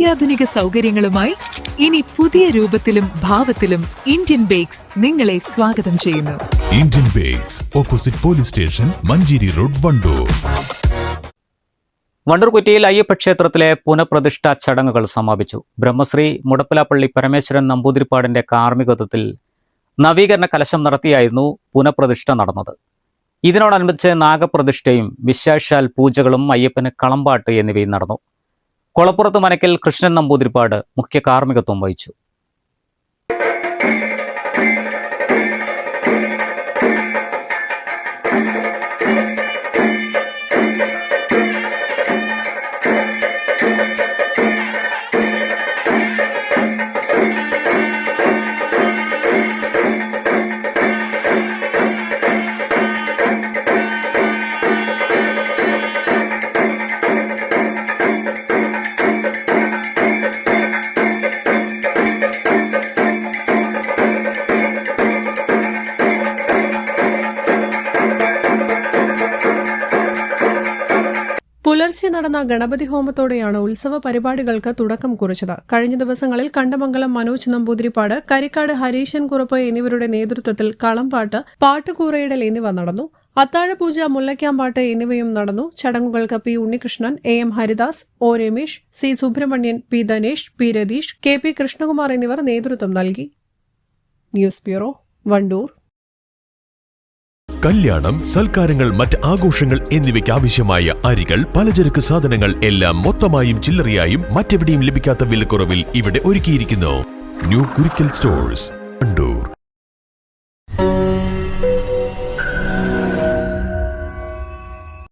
അത്യാധുനിക സൗകര്യങ്ങളുമായി ഇനി പുതിയ രൂപത്തിലും ഭാവത്തിലും ഇന്ത്യൻ ബേക്സ് നിങ്ങളെ സ്വാഗതം ചെയ്യുന്നു. Indian Bakes, opposite police station, Manjeri road, Wandoor. Wandoor കുറ്റിയിൽ അയ്യപ്പ ക്ഷേത്രത്തിലെ പുനഃപ്രതിഷ്ഠ ചടങ്ങുകൾ സമാപിച്ചു. ബ്രഹ്മശ്രീ മുടപ്പിലാപ്പള്ളി പരമേശ്വരൻ നമ്പൂതിരിപ്പാടിന്റെ കാർമ്മികത്വത്തിൽ നവീകരണ കലശം നടത്തിയായിരുന്നു പുനഃപ്രതിഷ്ഠ നടന്നത്. ഇതിനോടനുബന്ധിച്ച് നാഗപ്രതിഷ്ഠയും വിശേഷാൽ പൂജകളും അയ്യപ്പന് കളമ്പാട്ട് എന്നിവയും നടന്നു. കൊളപ്പുറത്ത് മനക്കൽ കൃഷ്ണൻ നമ്പൂതിരിപ്പാട് മുഖ്യ കാർമ്മികത്വം വഹിച്ചു. പുലർച്ചെ നടന്ന ഗണപതി ഹോമത്തോടെയാണ് ഉത്സവ പരിപാടികൾക്ക് തുടക്കം കുറിച്ചത്. കഴിഞ്ഞ ദിവസങ്ങളിൽ കണ്ടമംഗലം മനോജ് നമ്പൂതിരിപ്പാട്, കരിക്കാട് ഹരീശൻ കുറുപ്പ് എന്നിവരുടെ നേതൃത്വത്തിൽ കളംപാട്ട്, പാട്ടുകൂറയിടൽ എന്നിവ നടന്നു. അത്താഴപൂജ, മുല്ലയ്ക്കാമ്പാട്ട് എന്നിവയും നടന്നു. ചടങ്ങുകൾക്ക് P Unnikrishnan, A M Haridas, O Ramesh, C Subramanian, P Dhanesh, P Ratheesh, K P Krishnakumar എന്നിവർ നേതൃത്വം നൽകി. News bureau, Wandoor. കല്യാണം, സൽക്കാരങ്ങൾ, മറ്റ് ആഘോഷങ്ങൾ എന്നിവയ്ക്ക് ആവശ്യമായ അരികൾ, പലചരക്ക് സാധനങ്ങൾ എല്ലാം മൊത്തമായും ചില്ലറയായും മറ്റെവിടെയും ലഭിക്കാത്ത വിലക്കുറവിൽ ഇവിടെ ഒരുക്കിയിരിക്കുന്നു. New Kurikkal stores, Wandoor.